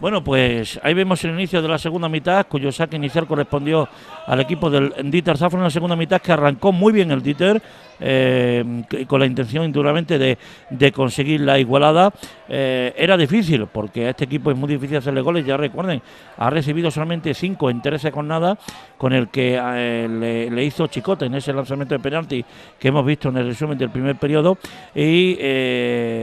Bueno, pues ahí vemos el inicio de la segunda mitad, cuyo saque inicial correspondió al equipo del Dieter Zafra, en la segunda mitad que arrancó muy bien el Dieter, con la intención indudablemente de conseguir la igualada. Era difícil, porque a este equipo es muy difícil hacerle goles. Ya recuerden, ha recibido solamente 5 en 13 jornadas, con el que le hizo Chicote en ese lanzamiento de penalti que hemos visto en el resumen del primer periodo, y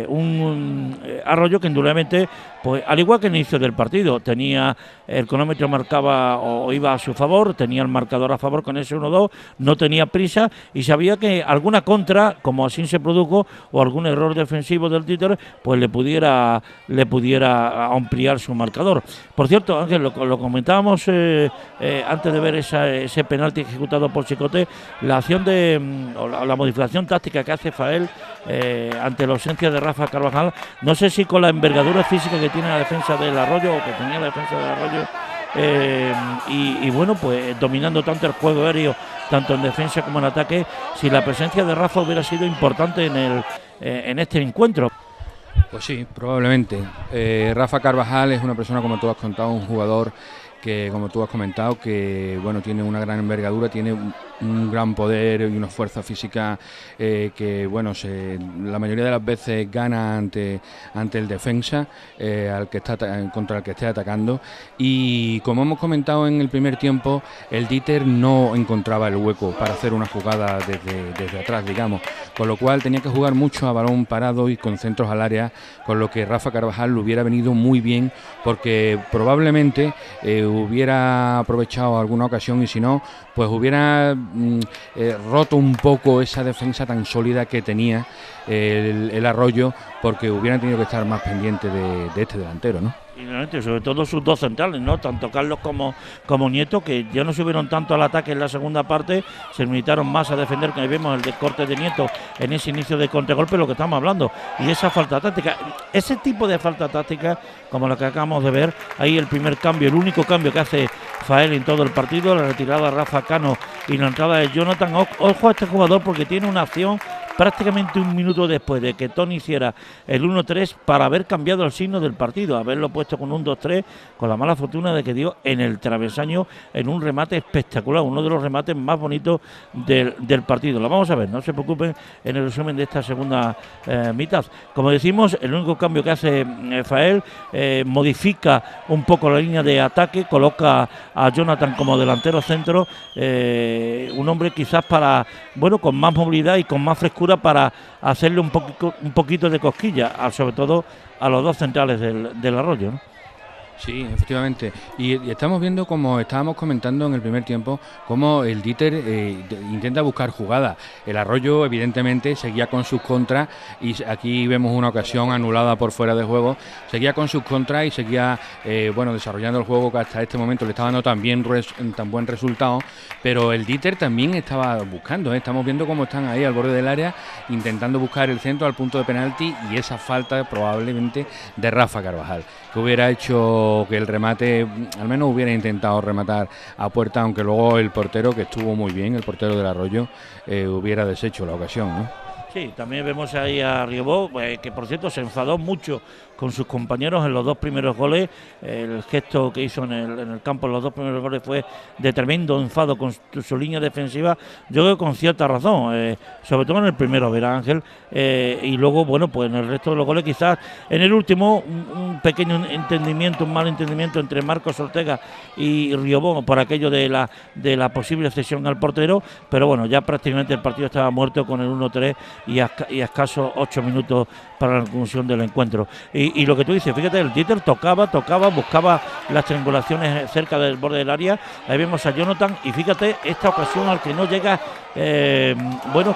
un Arroyo que indudablemente, pues al igual que el inicio del partido, tenía el cronómetro, marcaba o iba a su favor, tenía el marcador a favor con ese 1-2, no tenía prisa y sabía que alguna contra, como así se produjo, o algún error defensivo del Dieter, pues le pudiera ampliar su marcador. Por cierto, Ángel, lo comentábamos antes de ver ese penalti ejecutado por Chicote, la acción o la modificación táctica que hace Fael ante la ausencia de Rafa Carvajal, no sé si con la envergadura física que tiene la defensa del Arroyo, o que tenía la defensa del Arroyo, y bueno, pues dominando tanto el juego aéreo, tanto en defensa como en ataque, si la presencia de Rafa hubiera sido importante en este encuentro. Pues sí, probablemente. Rafa Carvajal es una persona, como tú has contado, un jugador que, como tú has comentado, que bueno, tiene una gran envergadura, tiene un gran poder y una fuerza física que bueno, la mayoría de las veces gana ante el defensa al que está contra el que esté atacando, y como hemos comentado en el primer tiempo, el Dieter no encontraba el hueco para hacer una jugada desde atrás, digamos, con lo cual tenía que jugar mucho a balón parado y con centros al área, con lo que Rafa Carvajal le hubiera venido muy bien, porque probablemente hubiera aprovechado alguna ocasión, y si no, pues hubiera roto un poco esa defensa tan sólida que tenía el Arroyo, porque hubieran tenido que estar más pendientes de este delantero, ¿no? Y sobre todo sus dos centrales, ¿no? Tanto Carlos como Nieto, que ya no subieron tanto al ataque en la segunda parte, se limitaron más a defender, que ahí vemos el descorte de Nieto en ese inicio de contragolpe, lo que estamos hablando, y esa falta táctica, ese tipo de falta táctica, como la que acabamos de ver, ahí el primer cambio, el único cambio que hace Fael en todo el partido, la retirada de Rafa Cano y la entrada de Jonathan. Ojo a este jugador, porque tiene una acción prácticamente un minuto después de que Tony hiciera el 1-3 para haber cambiado el signo del partido, haberlo puesto con un 2-3, con la mala fortuna de que dio en el travesaño en un remate espectacular, uno de los remates más bonitos del partido. Lo vamos a ver, no se preocupen, en el resumen de esta segunda mitad. Como decimos, el único cambio que hace Fael, modifica un poco la línea de ataque, coloca a Jonathan como delantero centro, un hombre quizás con más movilidad y con más frescura, para hacerle un poquito de cosquilla, sobre todo a los dos centrales del Arroyo, ¿no? Sí, efectivamente. Y estamos viendo, como estábamos comentando en el primer tiempo, cómo el Dieter intenta buscar jugadas. El Arroyo, evidentemente, seguía con sus contras, y aquí vemos una ocasión anulada por fuera de juego. Seguía con sus contras y seguía desarrollando el juego, que hasta este momento le estaba dando tan buen resultado. Pero el Dieter también estaba buscando, Estamos viendo cómo están ahí al borde del área, intentando buscar el centro al punto de penalti, y esa falta probablemente de Rafa Carvajal, que hubiera hecho que el remate, al menos hubiera intentado rematar a puerta, aunque luego el portero, que estuvo muy bien, el portero del Arroyo, hubiera deshecho la ocasión, ¿no? Sí, también vemos ahí a Riobó, que por cierto se enfadó mucho con sus compañeros en los dos primeros goles. El gesto que hizo en el campo en los dos primeros goles fue de tremendo enfado con su línea defensiva, yo creo que con cierta razón, sobre todo en el primero, verá Ángel, y luego, bueno, pues en el resto de los goles, quizás en el último, un pequeño un mal entendimiento entre Marcos Ortega y Riobó por aquello de la posible cesión al portero, pero bueno, ya prácticamente el partido estaba muerto con el 1-3 y a escasos 8 minutos para la conclusión del encuentro. Y lo que tú dices, fíjate, el Dieter tocaba, buscaba las triangulaciones cerca del borde del área. Ahí vemos a Jonathan, y fíjate esta ocasión al que no llega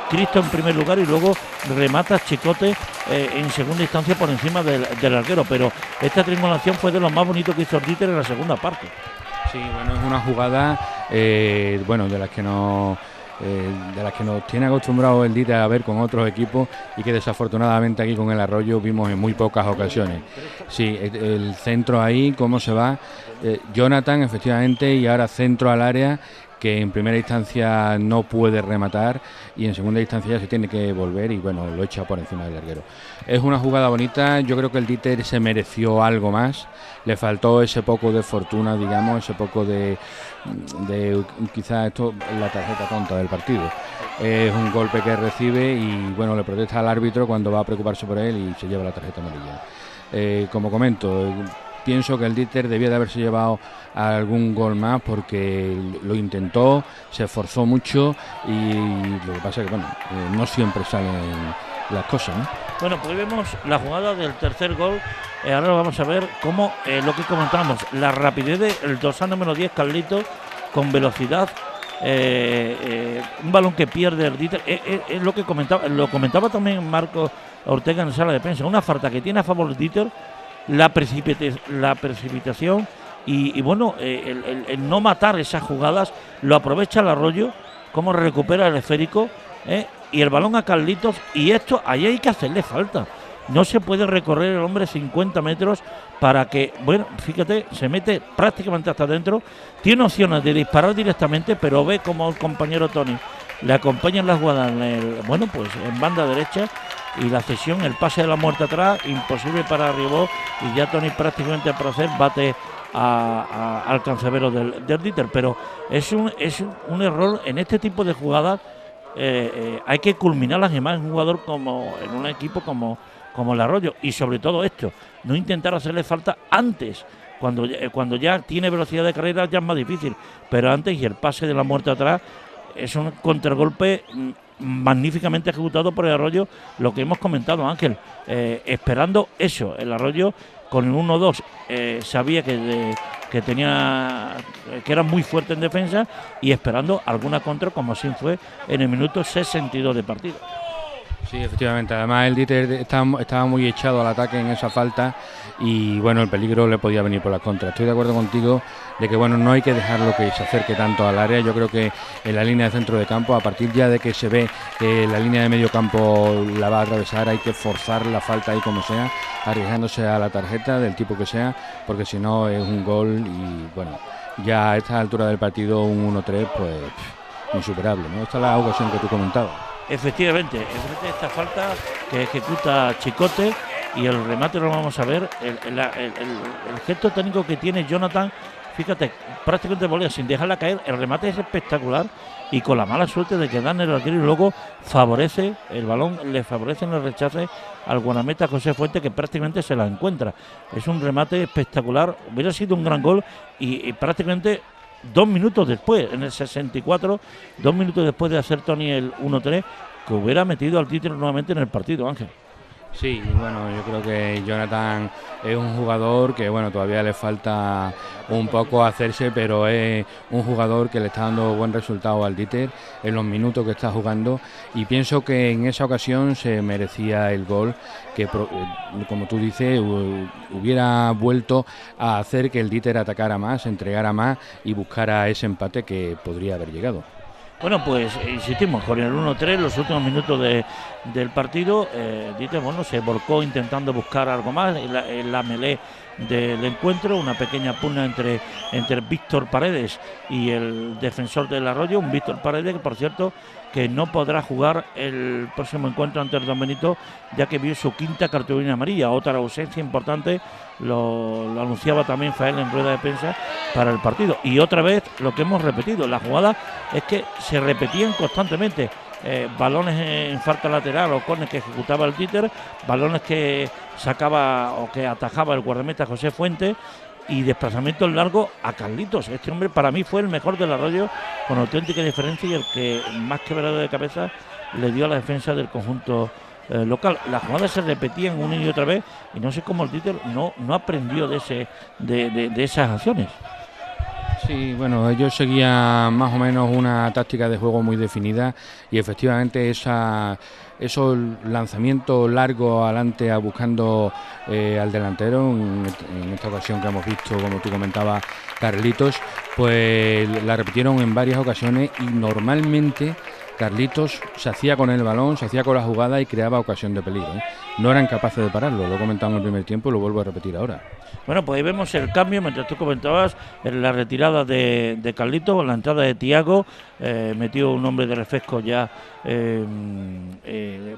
Cristo en primer lugar, y luego remata Chicote en segunda instancia por encima del arquero. Pero esta triangulación fue de lo más bonito que hizo el Dieter en la segunda parte. Sí, bueno, es una jugada de las que nos tiene acostumbrado el Dieter a ver con otros equipos, y que desafortunadamente aquí con el Arroyo vimos en muy pocas ocasiones. Sí, el centro ahí, cómo se va Jonathan, efectivamente, y ahora centro al área, que en primera instancia no puede rematar y en segunda instancia ya se tiene que volver y bueno, lo echa por encima del larguero. Es una jugada bonita, yo creo que el Dieter se mereció algo más, le faltó ese poco de fortuna, digamos, ese poco de quizás esto la tarjeta tonta del partido. Es un golpe que recibe y bueno, le protesta al árbitro cuando va a preocuparse por él y se lleva la tarjeta amarilla. Como comento, pienso que el Dieter debía de haberse llevado algún gol más porque lo intentó, se esforzó mucho y lo que pasa es que bueno, no siempre salen las cosas, ¿no? Bueno, pues vemos la jugada del tercer gol. Ahora vamos a ver cómo lo que comentamos, la rapidez del dorsal número 10, Carlitos, con velocidad. Un balón que pierde el Dieter, es lo que comentaba también Marco Ortega en la sala de prensa, una falta que tiene a favor del Dieter, la precipitación y bueno, el no matar esas jugadas, lo aprovecha el Arroyo, cómo recupera el esférico, y el balón a Carlitos, y esto ahí hay que hacerle falta. No se puede recorrer el hombre 50 metros para que, bueno, fíjate, se mete prácticamente hasta adentro, tiene opciones de disparar directamente, pero ve como el compañero Tony le acompaña en la jugada en banda derecha, y la cesión, el pase de la muerte atrás, imposible para Ribó, y ya Tony prácticamente al proceder bate al cancerbero del Dieter, pero es un error en este tipo de jugadas. Hay que culminarlas además en un jugador en un equipo como el Arroyo, y sobre todo esto, no intentar hacerle falta antes, cuando ya tiene velocidad de carrera ya es más difícil, pero antes, y el pase de la muerte atrás es un contragolpe magníficamente ejecutado por el Arroyo, lo que hemos comentado, Ángel, esperando eso, el Arroyo con el 1-2 sabía que era muy fuerte en defensa, y esperando alguna contra, como así fue en el minuto 62 de partido. Sí, efectivamente, además el Dieter estaba muy echado al ataque en esa falta y bueno, el peligro le podía venir por las contras. Estoy de acuerdo contigo de que bueno, no hay que dejarlo que se acerque tanto al área. Yo creo que en la línea de centro de campo, a partir ya de que se ve que la línea de medio campo la va a atravesar, hay que forzar la falta ahí como sea, arriesgándose a la tarjeta del tipo que sea, porque si no es un gol y bueno, ya a esta altura del partido un 1-3 pues insuperable, ¿no? Esta es la ocasión que tú comentabas. Efectivamente, esta falta que ejecuta Chicote, y el remate lo vamos a ver, el gesto técnico que tiene Jonathan, fíjate, prácticamente volea sin dejarla caer, el remate es espectacular, y con la mala suerte de que dan el arquero y luego favorece, el balón le favorece en el rechace al guardameta José Fuente, que prácticamente se la encuentra. Es un remate espectacular, hubiera sido un gran gol, y prácticamente 2 minutos después, en el 64, 2 minutos después de hacer Tony el 1-3, que hubiera metido al Dieter nuevamente en el partido, Ángel. Sí, bueno, yo creo que Jonathan es un jugador que bueno, todavía le falta un poco hacerse, pero es un jugador que le está dando buen resultado al Dieter en los minutos que está jugando, y pienso que en esa ocasión se merecía el gol, que como tú dices, hubiera vuelto a hacer que el Dieter atacara más, entregara más y buscara ese empate que podría haber llegado. Bueno, pues insistimos, con el 1-3, los últimos minutos del partido, Dieter, bueno, se volcó intentando buscar algo más en la melee del encuentro, una pequeña pugna entre Víctor Paredes y el defensor del Arroyo, un Víctor Paredes que, por cierto, que no podrá jugar el próximo encuentro ante el Don Benito, ya que vio su quinta cartulina amarilla, otra ausencia importante, lo anunciaba también Fael en rueda de prensa para el partido. Y otra vez lo que hemos repetido, la jugada es que se repetían constantemente, balones en falta lateral o córner que ejecutaba el Dieter, balones que sacaba o que atajaba el guardameta José Fuente, y desplazamientos largos a Carlitos. Este hombre para mí fue el mejor del Arroyo, con auténtica diferencia, y el que más quebrado de cabeza le dio a la defensa del conjunto local. Las jugadas se repetían una y otra vez, y no sé cómo el Dieter no aprendió de esas acciones. Sí, bueno, ellos seguían más o menos una táctica de juego muy definida, y efectivamente esos lanzamientos largos adelante buscando al delantero, en esta ocasión que hemos visto, como tú comentabas, Carlitos, pues la repitieron en varias ocasiones, y normalmente Carlitos se hacía con el balón, se hacía con la jugada y creaba ocasión de peligro, ¿eh? no eran capaces de pararlo. Lo he comentado en el primer tiempo y lo vuelvo a repetir ahora. Bueno, pues ahí vemos el cambio, mientras tú comentabas, en la retirada de Carlito, la entrada de Tiago, metió un hombre de refresco ya el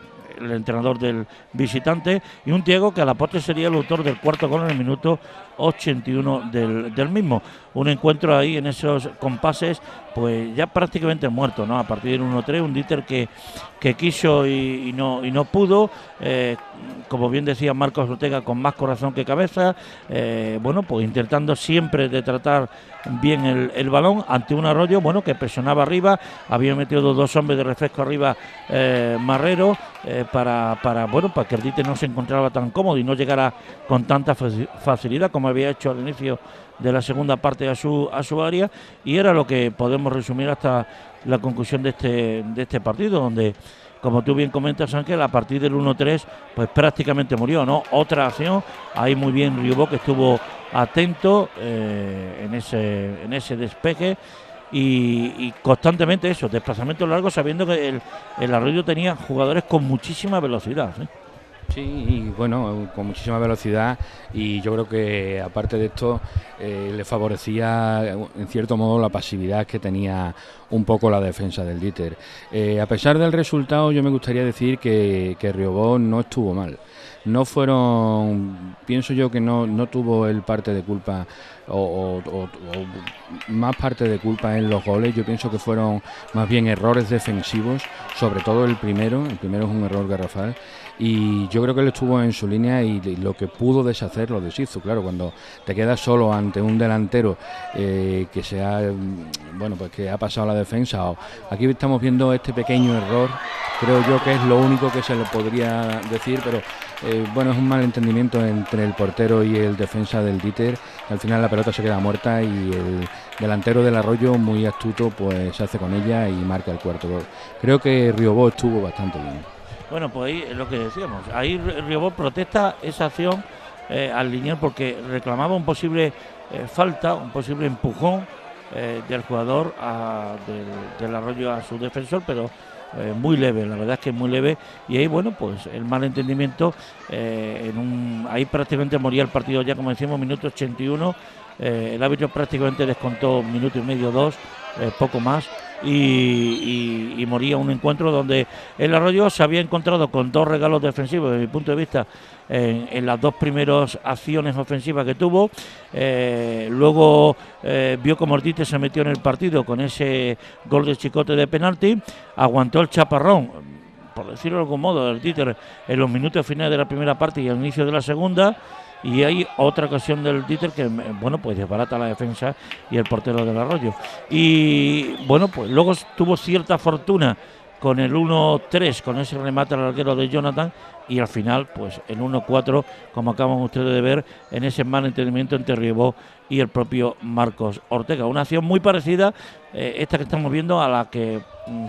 entrenador del visitante, y un Tiago que a la postre sería el autor del cuarto gol en el minuto 81 del mismo. Un encuentro ahí en esos compases, pues ya prácticamente muerto, ¿no? A partir del 1-3, un Dieter que quiso y no pudo, como bien decía Marcos Ortega, con más corazón que cabeza, bueno, pues intentando siempre de tratar bien el balón ante un Arroyo, bueno, que presionaba arriba, había metido dos hombres de refresco arriba, Marrero, para que el Dieter no se encontrara tan cómodo y no llegara con tanta facilidad como había hecho al inicio de la segunda parte a su área, y era lo que podemos resumir hasta la conclusión de este partido, donde, como tú bien comentas, Ángel, a partir del 1-3 pues prácticamente murió, ¿no? Otra acción, ahí muy bien Riobó, que estuvo atento en ese despeje, y constantemente eso, desplazamientos largos, sabiendo que el Arroyo tenía jugadores con muchísima velocidad, ¿eh? Sí, y bueno, con muchísima velocidad, y yo creo que aparte de esto le favorecía en cierto modo la pasividad que tenía un poco la defensa del Dieter. A pesar del resultado, yo me gustaría decir que Riobó no estuvo mal. No fueron, pienso yo que no tuvo él parte de culpa o más parte de culpa en los goles. Yo pienso que fueron más bien errores defensivos, sobre todo el primero es un error garrafal, y yo creo que él estuvo en su línea y lo que pudo deshacer lo deshizo. Claro, cuando te quedas solo ante un delantero que que ha pasado la defensa, aquí estamos viendo este pequeño error, creo yo que es lo único que se le podría decir, pero es un malentendimiento entre el portero y el defensa del Dieter. Al final la pelota se queda muerta y el delantero del Arroyo, muy astuto, pues se hace con ella y marca el cuarto gol. Creo que Riobó estuvo bastante bien. Bueno, pues ahí es lo que decíamos. Ahí Riobó protesta esa acción al lineal, porque reclamaba un posible falta, un posible empujón del jugador del Arroyo a su defensor, pero muy leve, la verdad es que es muy leve, y ahí pues el malentendimiento, ahí prácticamente moría el partido ya, como decimos, minuto 81, el árbitro prácticamente descontó minuto y medio, dos, poco más, y moría un encuentro donde el Arroyo se había encontrado con dos regalos defensivos, desde mi punto de vista, en las dos primeras acciones ofensivas que tuvo. Luego vio como Ortiz se metió en el partido con ese gol de Chicote de penalti, aguantó el chaparrón, por decirlo de algún modo, el Dieter en los minutos finales de la primera parte y al inicio de la segunda. Y hay otra ocasión del Dieter que, pues desbarata la defensa y el portero del Arroyo. Y pues luego tuvo cierta fortuna con el 1-3, con ese remate al larguero de Jonathan, y al final, pues el 1-4, como acaban ustedes de ver, en ese mal entendimiento entre Riobó y el propio Marcos Ortega. Una acción muy parecida, esta que estamos viendo, a la que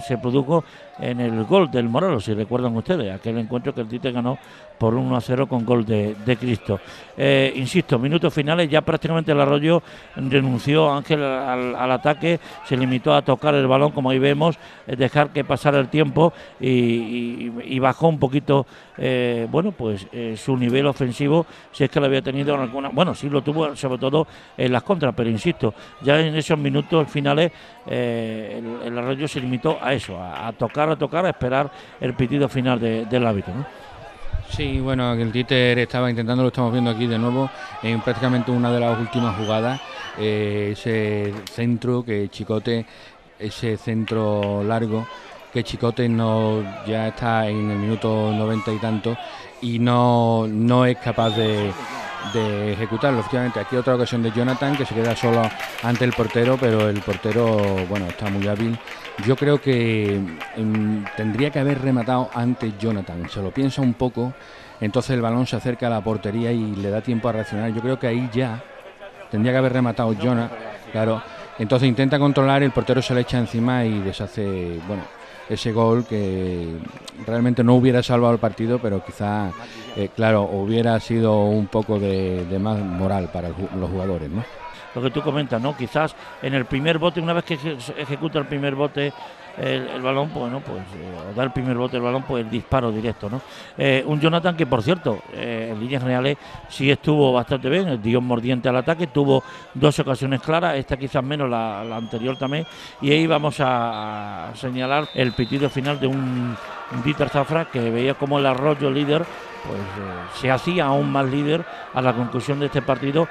se produjo en el gol del Morelos, si recuerdan ustedes, aquel encuentro que el Dieter ganó por 1-0 con gol de Cristo. Insisto, minutos finales, ya prácticamente el Arroyo renunció, Ángel, al ataque, se limitó a tocar el balón, como ahí vemos, dejar que pasara el tiempo, y bajó un poquito su nivel ofensivo, si es que lo había tenido en alguna, sí lo tuvo sobre todo en las contras, pero insisto, ya en esos minutos finales el Arroyo se limitó a eso, a tocar, a esperar el pitido final del árbitro, ¿no? Sí, el Dieter estaba intentando, lo estamos viendo aquí de nuevo, en prácticamente una de las últimas jugadas, ese centro que Chicote, ese centro largo, que Chicote ya está en el minuto 90 y tanto, y no es capaz de ejecutarlo. Efectivamente, aquí otra ocasión de Jonathan, que se queda solo ante el portero, pero el portero, está muy hábil. Yo creo que tendría que haber rematado antes Jonathan, se lo piensa un poco, entonces el balón se acerca a la portería y le da tiempo a reaccionar. Yo creo que ahí ya tendría que haber rematado Jonathan, claro. Entonces intenta controlar, el portero se le echa encima y deshace, ese gol que realmente no hubiera salvado el partido, pero quizá, hubiera sido un poco de más moral para los jugadores, ¿no? lo que tú comentas, ¿no? Quizás en el primer bote, una vez que ejecuta el primer bote el balón, pues, ¿no? Pues o da el primer bote el balón, pues el disparo directo, ¿no? Un Jonathan que, por cierto, en líneas generales sí estuvo bastante bien, dio mordiente al ataque, tuvo 2 ocasiones claras, esta quizás menos, la anterior también, y ahí vamos a señalar el pitido final de un Dieter Zafra, que veía como el Arroyo líder pues se hacía aún más líder a la conclusión de este partido.